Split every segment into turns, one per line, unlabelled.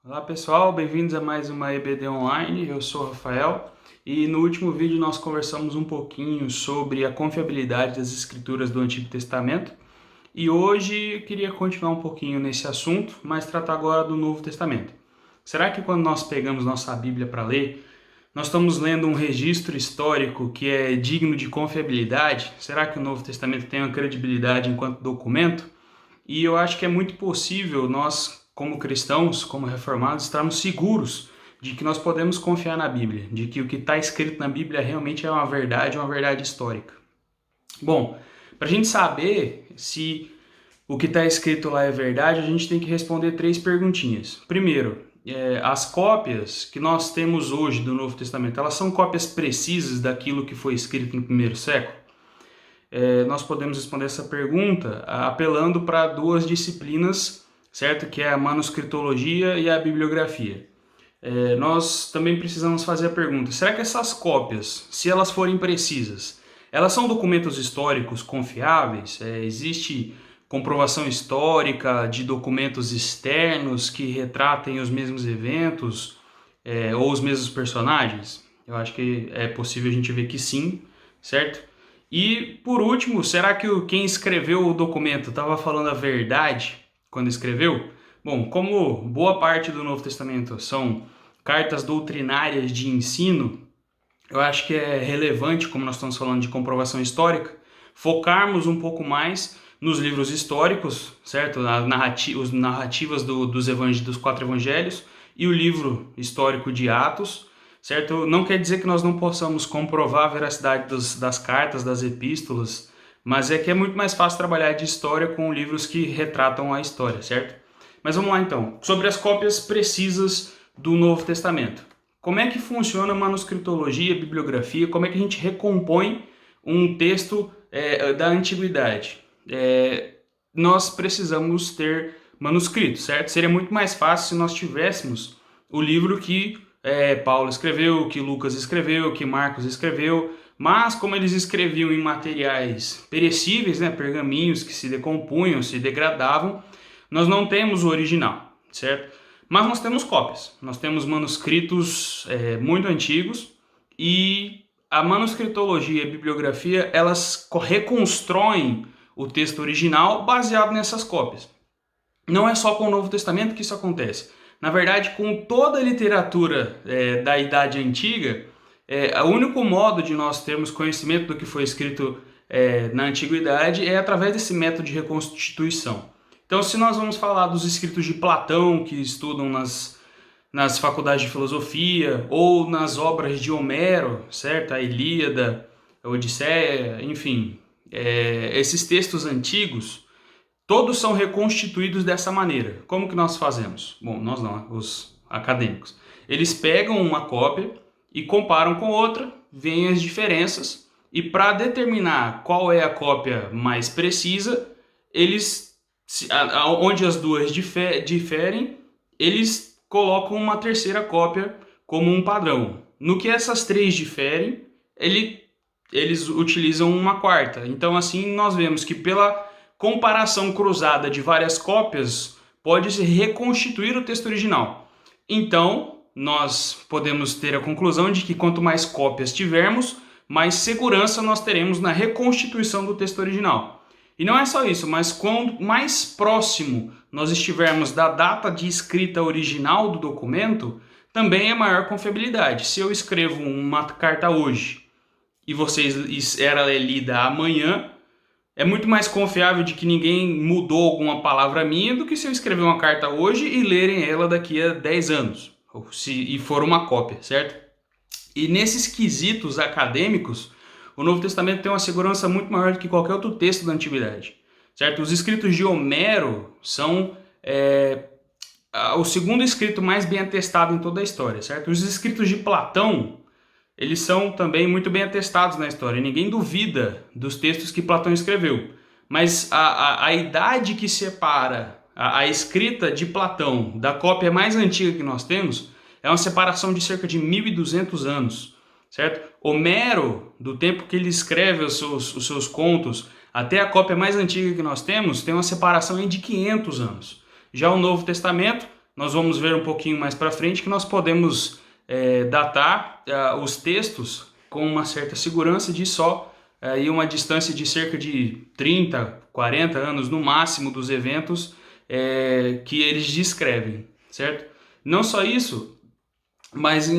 Olá pessoal, bem-vindos a mais uma EBD Online, eu sou o Rafael e no último vídeo nós conversamos um pouquinho sobre a confiabilidade das escrituras do Antigo Testamento e hoje eu queria continuar um pouquinho nesse assunto, mas tratar agora do Novo Testamento. Será que quando nós pegamos nossa Bíblia para ler, nós estamos lendo um registro histórico que é digno de confiabilidade? Será que o Novo Testamento tem uma credibilidade enquanto documento? E eu acho que é muito possível nós, como cristãos, como reformados, estarmos seguros de que nós podemos confiar na Bíblia, de que o que está escrito na Bíblia realmente é uma verdade histórica. Bom, para a gente saber se o que está escrito lá é verdade, a gente tem que responder três perguntinhas. Primeiro, as cópias que nós temos hoje do Novo Testamento, elas são cópias precisas daquilo que foi escrito no primeiro século? Nós podemos responder essa pergunta apelando para duas disciplinas, certo? Que é a manuscritologia e a bibliografia. Nós também precisamos fazer a pergunta: será que essas cópias, se elas forem precisas, elas são documentos históricos confiáveis? Existe comprovação histórica de documentos externos que retratem os mesmos eventos ou os mesmos personagens? Eu acho que é possível a gente ver que sim, certo? E, por último, será que quem escreveu o documento estava falando a verdade quando escreveu? Bom, como boa parte do Novo Testamento são cartas doutrinárias de ensino, eu acho que é relevante, como nós estamos falando de comprovação histórica, focarmos um pouco mais nos livros históricos, certo? As narrativas dos quatro evangelhos e o livro histórico de Atos, certo? Não quer dizer que nós não possamos comprovar a veracidade das cartas, das epístolas, mas é que é muito mais fácil trabalhar de história com livros que retratam a história, certo? Mas vamos lá então, sobre as cópias precisas do Novo Testamento. Como é que funciona a manuscritologia, a bibliografia? Como é que a gente recompõe um texto da antiguidade? Nós precisamos ter manuscrito, certo? Seria muito mais fácil se nós tivéssemos o livro que Paulo escreveu, que Lucas escreveu, que Marcos escreveu, mas como eles escreviam em materiais perecíveis, né, pergaminhos que se decompunham, se degradavam, nós não temos o original, certo? Mas nós temos cópias, nós temos manuscritos muito antigos e a manuscritologia e a bibliografia, elas reconstroem o texto original baseado nessas cópias. Não é só com o Novo Testamento que isso acontece. Na verdade, com toda a literatura da Idade Antiga, o único modo de nós termos conhecimento do que foi escrito na Antiguidade é através desse método de reconstituição. Então, se nós vamos falar dos escritos de Platão, que estudam nas faculdades de filosofia, ou nas obras de Homero, certo? A Ilíada, a Odisseia, enfim, esses textos antigos, todos são reconstituídos dessa maneira. Como que nós fazemos? Bom, nós não, os acadêmicos. Eles pegam uma cópia e comparam com outra, veem as diferenças, e para determinar qual é a cópia mais precisa, onde as duas diferem, eles colocam uma terceira cópia como um padrão. No que essas três diferem, eles utilizam uma quarta. Então, assim, nós vemos que pela comparação cruzada de várias cópias, pode-se reconstituir o texto original. Então, nós podemos ter a conclusão de que quanto mais cópias tivermos, mais segurança nós teremos na reconstituição do texto original. E não é só isso, mas quanto mais próximo nós estivermos da data de escrita original do documento, também é maior confiabilidade. Se eu escrevo uma carta hoje e ela é lida amanhã, é muito mais confiável de que ninguém mudou alguma palavra minha do que se eu escrever uma carta hoje e lerem ela daqui a 10 anos, e for uma cópia, certo? E nesses quesitos acadêmicos, o Novo Testamento tem uma segurança muito maior do que qualquer outro texto da Antiguidade, certo? Os escritos de Homero são o segundo escrito mais bem atestado em toda a história, certo? Os escritos de Platão, eles são também muito bem atestados na história. Ninguém duvida dos textos que Platão escreveu. Mas a idade que separa a escrita de Platão da cópia mais antiga que nós temos é uma separação de cerca de 1.200 anos, certo? Homero, do tempo que ele escreve os seus contos, até a cópia mais antiga que nós temos, tem uma separação de 500 anos. Já o Novo Testamento nós vamos ver um pouquinho mais para frente que nós podemos datar os textos com uma certa segurança de só uma distância de cerca de 30, 40 anos no máximo dos eventos que eles descrevem, certo? Não só isso, mas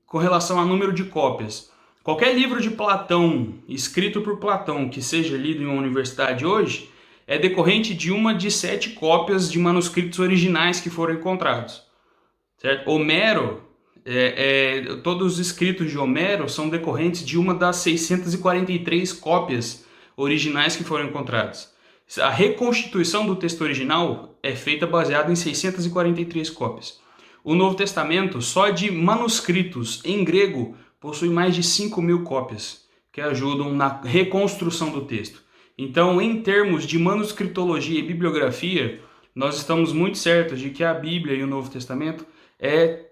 com relação ao número de cópias. Qualquer livro de Platão, escrito por Platão, que seja lido em uma universidade hoje, é decorrente de uma de 7 cópias de manuscritos originais que foram encontrados, certo? Homero, todos os escritos de Homero são decorrentes de uma das 643 cópias originais que foram encontradas. A reconstituição do texto original é feita baseada em 643 cópias. O Novo Testamento, só de manuscritos em grego, possui mais de 5.000 cópias, que ajudam na reconstrução do texto. Então, em termos de manuscritologia e bibliografia, nós estamos muito certos de que a Bíblia e o Novo Testamento é,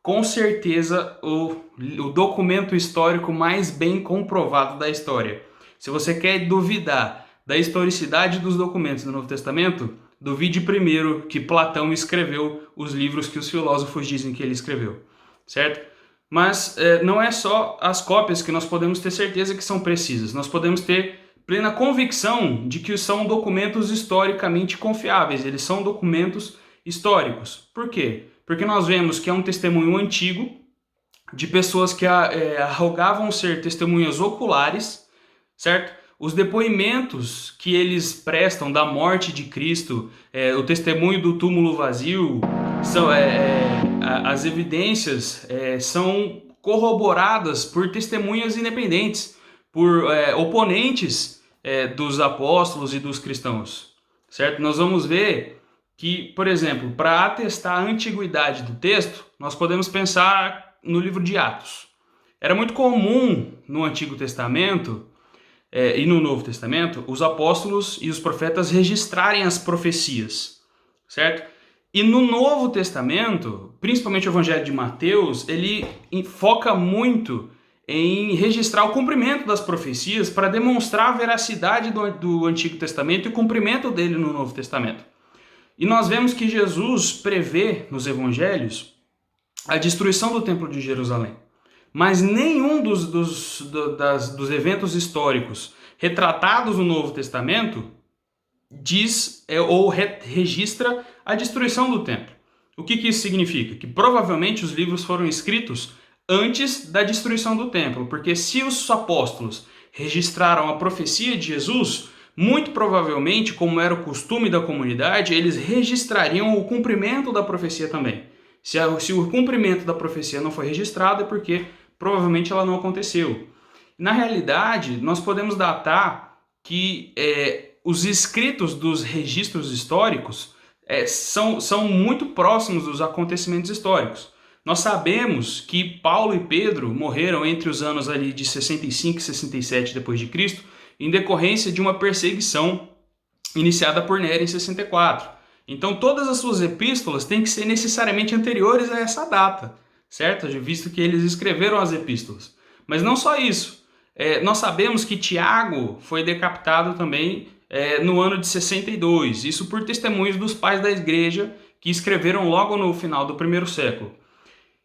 com certeza, o documento histórico mais bem comprovado da história. Se você quer duvidar da historicidade dos documentos do Novo Testamento, duvide primeiro que Platão escreveu os livros que os filósofos dizem que ele escreveu, certo? Mas não é só as cópias que nós podemos ter certeza que são precisas. Nós podemos ter plena convicção de que são documentos historicamente confiáveis. Eles são documentos históricos. Por quê? Porque nós vemos que é um testemunho antigo de pessoas que arrogavam ser testemunhas oculares, certo? Os depoimentos que eles prestam da morte de Cristo, o testemunho do túmulo vazio, as evidências são corroboradas por testemunhas independentes, por oponentes dos apóstolos e dos cristãos, certo? Nós vamos ver que, por exemplo, para atestar a antiguidade do texto, nós podemos pensar no livro de Atos. Era muito comum no Antigo Testamento e no Novo Testamento, os apóstolos e os profetas registrarem as profecias, certo? E no Novo Testamento, principalmente o Evangelho de Mateus, ele foca muito em registrar o cumprimento das profecias para demonstrar a veracidade do Antigo Testamento e o cumprimento dele no Novo Testamento. E nós vemos que Jesus prevê nos Evangelhos a destruição do Templo de Jerusalém. Mas nenhum dos eventos históricos retratados no Novo Testamento diz ou registra a destruição do templo. O que isso significa? Que provavelmente os livros foram escritos antes da destruição do templo, porque se os apóstolos registraram a profecia de Jesus, muito provavelmente, como era o costume da comunidade, eles registrariam o cumprimento da profecia também. Se o cumprimento da profecia não foi registrado, é porque provavelmente ela não aconteceu. Na realidade, nós podemos datar que os escritos dos registros históricos são muito próximos dos acontecimentos históricos. Nós sabemos que Paulo e Pedro morreram entre os anos ali de 65 e 67 depois de Cristo, em decorrência de uma perseguição iniciada por Nero em 64. Então todas as suas epístolas têm que ser necessariamente anteriores a essa data, certo? Visto que eles escreveram as epístolas. Mas não só isso. Nós sabemos que Tiago foi decapitado também no ano de 62. Isso por testemunhos dos pais da igreja que escreveram logo no final do primeiro século.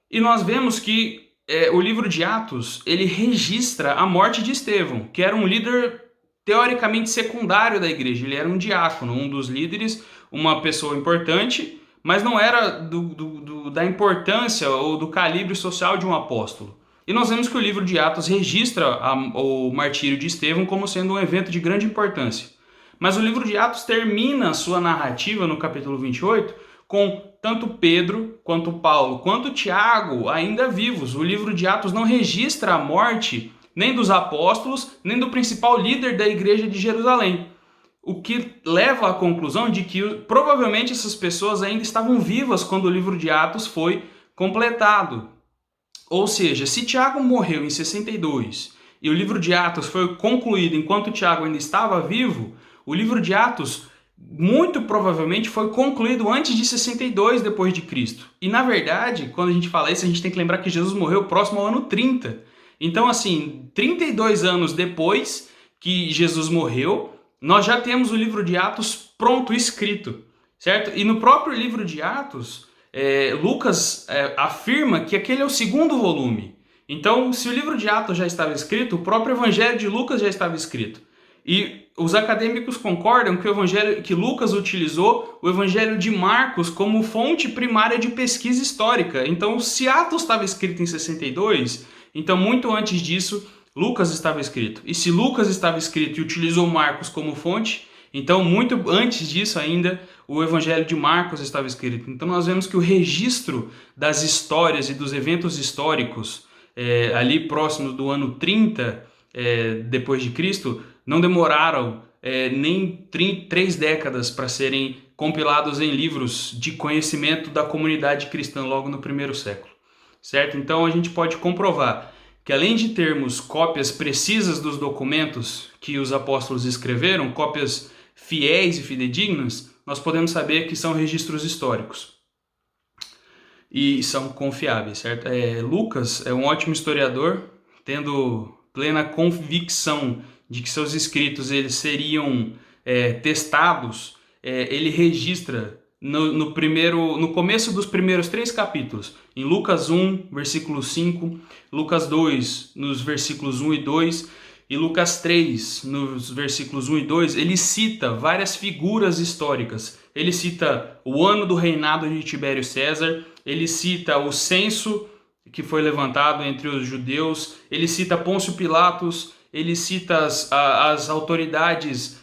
E nós vemos que o livro de Atos, ele registra a morte de Estevão, que era um líder teoricamente secundário da igreja. Ele era um diácono, um dos líderes, uma pessoa importante, mas não era da importância ou do calibre social de um apóstolo. E nós vemos que o livro de Atos registra o martírio de Estevão como sendo um evento de grande importância. Mas o livro de Atos termina a sua narrativa no capítulo 28 com tanto Pedro, quanto Paulo, quanto Tiago ainda vivos. O livro de Atos não registra a morte nem dos apóstolos, nem do principal líder da igreja de Jerusalém. O que leva à conclusão de que provavelmente essas pessoas ainda estavam vivas quando o livro de Atos foi completado. Ou seja, se Tiago morreu em 62 e o livro de Atos foi concluído enquanto Tiago ainda estava vivo, o livro de Atos muito provavelmente foi concluído antes de 62 depois de Cristo. E na verdade, quando a gente fala isso, a gente tem que lembrar que Jesus morreu próximo ao ano 30. Então, assim, 32 anos depois que Jesus morreu, nós já temos o livro de Atos pronto, escrito, certo? E no próprio livro de Atos, Lucas afirma que aquele é o segundo volume. Então, se o livro de Atos já estava escrito, o próprio Evangelho de Lucas já estava escrito. E os acadêmicos concordam que Lucas utilizou o Evangelho de Marcos como fonte primária de pesquisa histórica. Então, se Atos estava escrito em 62, então muito antes disso, Lucas estava escrito. E se Lucas estava escrito e utilizou Marcos como fonte, então muito antes disso ainda, o Evangelho de Marcos estava escrito. Então nós vemos que o registro das histórias e dos eventos históricos ali próximos do ano 30 depois de Cristo, não demoraram nem 3 décadas para serem compilados em livros de conhecimento da comunidade cristã logo no primeiro século, certo? Então a gente pode comprovar que além de termos cópias precisas dos documentos que os apóstolos escreveram, cópias fiéis e fidedignas, nós podemos saber que são registros históricos e são confiáveis, certo? Lucas é um ótimo historiador, tendo plena convicção de que seus escritos eles seriam testados. Ele registra no começo dos primeiros 3 capítulos, em Lucas 1, versículo 5, Lucas 2, nos versículos 1 e 2, e Lucas 3, nos versículos 1 e 2, ele cita várias figuras históricas. Ele cita o ano do reinado de Tibério César, ele cita o censo que foi levantado entre os judeus, ele cita Pôncio Pilatos, ele cita as autoridades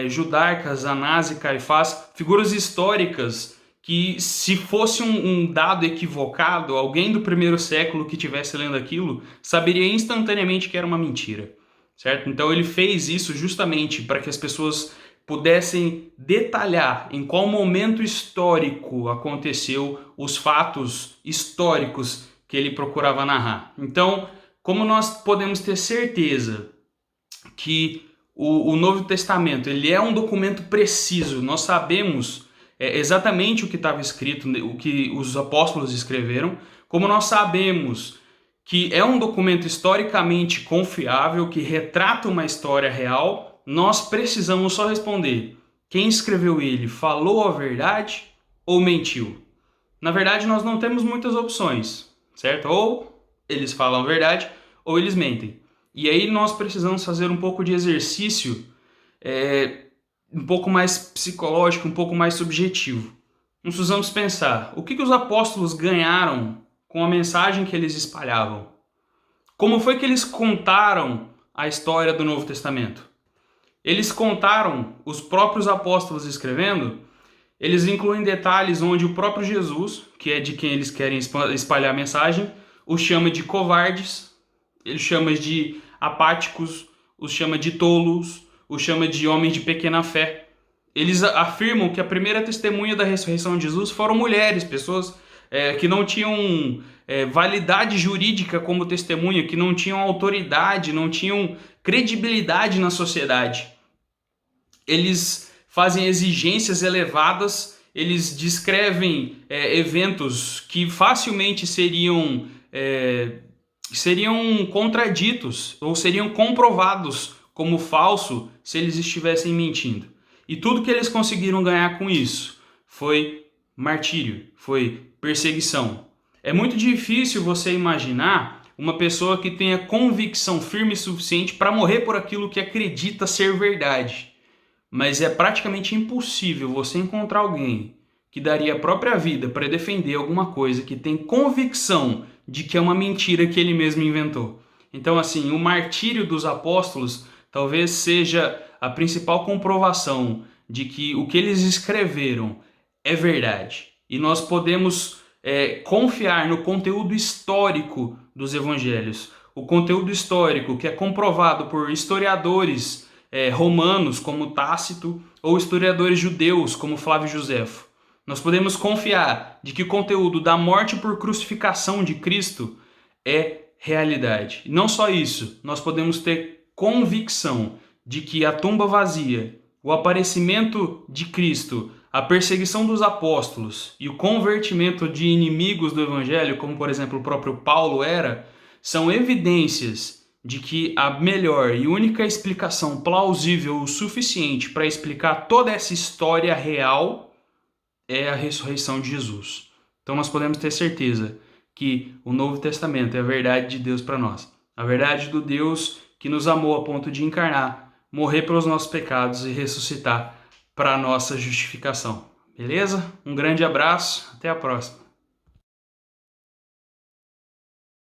judaicas, Anás e Caifás, figuras históricas que, se fosse um dado equivocado, alguém do primeiro século que estivesse lendo aquilo saberia instantaneamente que era uma mentira, certo? Então ele fez isso justamente para que as pessoas pudessem detalhar em qual momento histórico aconteceu os fatos históricos que ele procurava narrar. Então, como nós podemos ter certeza que o Novo Testamento ele é um documento preciso, nós sabemos exatamente o que estava escrito, o que os apóstolos escreveram, como nós sabemos que é um documento historicamente confiável, que retrata uma história real, nós precisamos só responder: quem escreveu ele falou a verdade ou mentiu? Na verdade, nós não temos muitas opções, certo? Ou eles falam a verdade ou eles mentem. E aí nós precisamos fazer um pouco de exercício um pouco mais psicológico, um pouco mais subjetivo. Nós precisamos pensar: o que os apóstolos ganharam com a mensagem que eles espalhavam? Como foi que eles contaram a história do Novo Testamento? Eles contaram, os próprios apóstolos escrevendo, eles incluem detalhes onde o próprio Jesus, que é de quem eles querem espalhar a mensagem, os chama de covardes, ele chama de apáticos, os chama de tolos, os chama de homens de pequena fé. Eles afirmam que a primeira testemunha da ressurreição de Jesus foram mulheres, pessoas que não tinham validade jurídica como testemunha, que não tinham autoridade, não tinham credibilidade na sociedade. Eles fazem exigências elevadas, eles descrevem eventos que facilmente seriam contraditos ou seriam comprovados como falso se eles estivessem mentindo. E tudo que eles conseguiram ganhar com isso foi martírio, foi perseguição. É muito difícil você imaginar uma pessoa que tenha convicção firme o suficiente para morrer por aquilo que acredita ser verdade. Mas é praticamente impossível você encontrar alguém que daria a própria vida para defender alguma coisa que tem convicção de que é uma mentira que ele mesmo inventou. Então, assim, o martírio dos apóstolos talvez seja a principal comprovação de que o que eles escreveram é verdade. E nós podemos confiar no conteúdo histórico dos evangelhos. O conteúdo histórico que é comprovado por historiadores romanos, como Tácito, ou historiadores judeus, como Flávio Josefo. Nós podemos confiar de que o conteúdo da morte por crucificação de Cristo é realidade. E não só isso, nós podemos ter convicção de que a tumba vazia, o aparecimento de Cristo, a perseguição dos apóstolos e o convertimento de inimigos do evangelho, como por exemplo o próprio Paulo era, são evidências de que a melhor e única explicação plausível o suficiente para explicar toda essa história real é a ressurreição de Jesus. Então nós podemos ter certeza que o Novo Testamento é a verdade de Deus para nós. A verdade do Deus que nos amou a ponto de encarnar, morrer pelos nossos pecados e ressuscitar para a nossa justificação. Beleza? Um grande abraço, até a próxima.